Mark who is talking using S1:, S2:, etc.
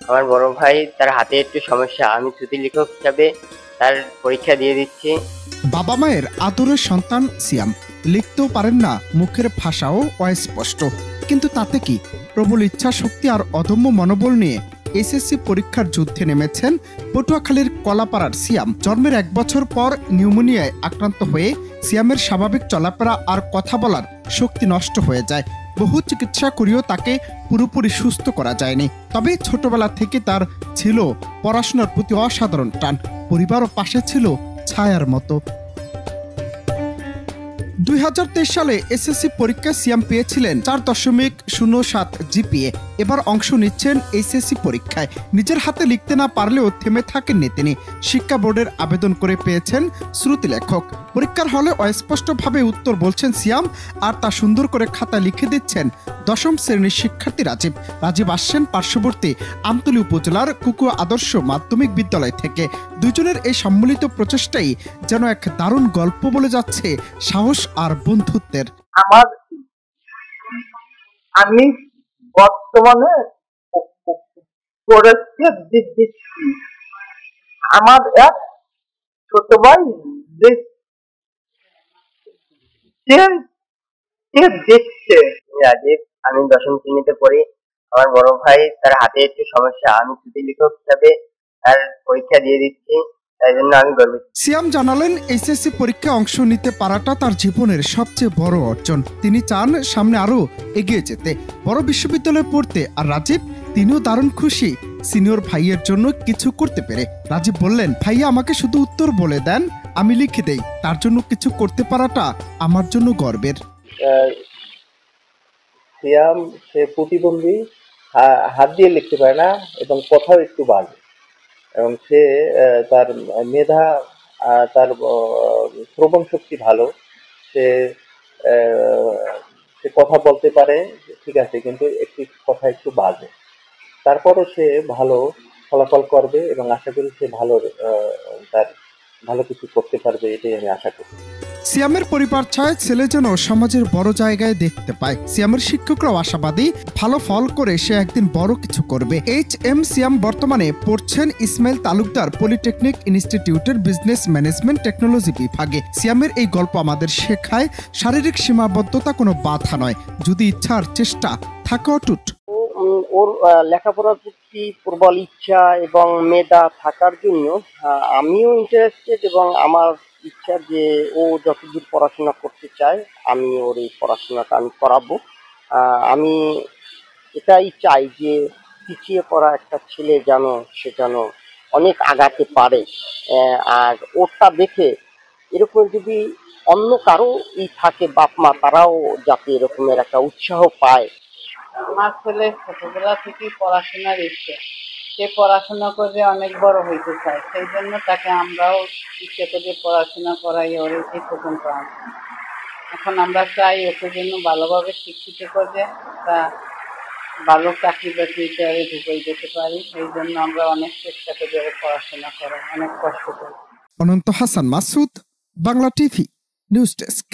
S1: আমার বড় ভাই তার হাতে একটু সমস্যা, আমি শ্রুতি লেখক হিসাবে তার পরীক্ষা দিয়ে দিচ্ছি।
S2: বাবা মায়ের আদরের সন্তান সিয়াম, লিখতেও পারেন না, মুখের ভাষাও অস্পষ্ট, কিন্তু তাতে কি, প্রবল ইচ্ছা শক্তি আর অদম্য মনোবল নিয়ে এসএসসি পরীক্ষার যুদ্ধে নেমেছেন পটুয়াখালীর কলাপাড়ার সিয়াম। জন্মের 1 বছর পর নিউমোনিয়ায় আক্রান্ত হয়ে সিয়ামের স্বাভাবিক চলাফেরা আর কথা বলার শক্তি নষ্ট হয়ে যায়। বহু চিকিৎসা করেও তাকে পুরোপুরি সুস্থ করা যায়নি। তবে ছোটবেলা থেকে তার ছিল পড়াশোনার প্রতি অসাধারণ টান, পরিবারও পাশে ছিল ছায়ার মতো। 2023 সালে এসএসসি পরীক্ষায় সিয়াম পেয়েছিলেন 4.07 জিপিএ। এবার অংশ নিচ্ছেন এসএসসি পরীক্ষায়। নিজের হাতে লিখতে না পারলেও থেমে থাকেননি তিনি। শিক্ষা বোর্ডের আবেদন করে পেয়েছেন শ্রুতি লেখক। পরীক্ষার হলে অস্পষ্টভাবে উত্তর বলছেন সিয়াম, আর তা সুন্দর করে খাতা লিখে দিচ্ছেন 10ম শ্রেণীর শিক্ষার্থী রাজীব। রাজীব আসছেন পার্শ্ববর্তী আমতলী উপজেলার কুকুয়া আদর্শ মাধ্যমিক বিদ্যালয় থেকে। দুজনের এই সম্মিলিত প্রচেষ্টাই যেন এক দারুণ গল্প বলে যাচ্ছে সাহস আর বন্ধুত্বের।
S3: আমি বর্তমানে পরীক্ষা দিচ্ছি। আমার এক ছোট ভাই দিচ্ছে।
S1: রাজীব, আমি 10ম শ্রেণীতে পড়ি। আমার বড় ভাই তার হাতে একটু সমস্যা, আমি শ্রুতি লেখক হিসাবে তার পরীক্ষা দিয়ে দিচ্ছি, তাই জন্য আমি গর্বিত।
S2: সিয়াম জানালেন, এইচএসসি পরীক্ষায় অংশ নিতে পারাটা তার জীবনের সবচেয়ে বড় অর্জন। তিনি চান সামনে আরো এগিয়ে যেতে, বড় বিশ্ববিদ্যালয়ে পড়তে। আর রাজীব, তিনিও দারুণ খুশি সিনিয়র ভাইয়ের জন্য কিছু করতে পেরে। রাজীব বললেন, ভাইয়া আমাকে শুধু উত্তর বলে দেন, আমি লিখে দেই। তার জন্য কিছু করতে পারাটা আমার জন্য গর্বের।
S3: সিয়াম সে প্রতিবন্ধী, হাত দিয়ে লিখতে পারে না এবং কথাও একটু বাজে, এবং সে তার মেধা, তার শ্রবণ শক্তি ভালো। সে সে কথা বলতে পারে, ঠিক আছে, কিন্তু একটি কথা একটু বাজে। তারপরও সে ভালো ফলাফল করবে এবং আশা করি সে তার ভালো কিছু করতে পারবে, এটাই আমি আশা করি।
S2: সিয়ামের পরিবার চায় ছেলে যেন সমাজের বড় জায়গায় দেখতে পায়। সিয়ামের শিক্ষকরাও আশাবাদী, ভালো ফল করে সে একদিন বড় কিছু করবে। এইচ.এম. সিয়াম বর্তমানে পড়ছেন ইসমাইল তালুকদার পলিটেকনিক ইনস্টিটিউটের বিজনেস ম্যানেজমেন্ট টেকনোলজি বিভাগে। সিয়ামের এই গল্প আমাদের শেখায়, শারীরিক সীমাবদ্ধতা কোনো বাধা নয়, যদি ইচ্ছার চেষ্টা থাকে অটুট।
S1: ওর লেখাপড়ার প্রতি প্রবল ইচ্ছা এবং মেধা থাকার জন্য আমিও ইন্টারেস্টেড, এবং আমার ইচ্ছা যে ও যতদূর পড়াশোনা করতে চায় আমি ওর এই পড়াশোনাটা আমি করাবো। আমি এটাই চাই যে পিছিয়ে পড়া একটা ছেলে সে যেন অনেক আগাতে পারে। আর ওরটা দেখে এরকম যদি অন্য কারো থাকে বাপ মা, তারাও যাতে এরকমের একটা উৎসাহ পায়।
S4: আমার ছেলে ছোটবেলা থেকেই পড়াশোনার ইচ্ছে, সে পড়াশোনা করে অনেক বড় হইতে চায়, সেই জন্য তাকে আমরাও ইচ্ছে করে পড়াশোনা করাই, ওর এই পর্যন্ত আনছি। এখন আমরা চাই ওকে জন্য ভালোভাবে শিক্ষিত করে তা ভালো চাকরি বাকরিতে ঢুকাই যেতে পারি। এই জন্য আমরা অনেক চেষ্টা করি ওর পড়াশোনা করার, অনেক কষ্ট করি।
S2: Ananta Hasan Masud, Bangla TV news desk.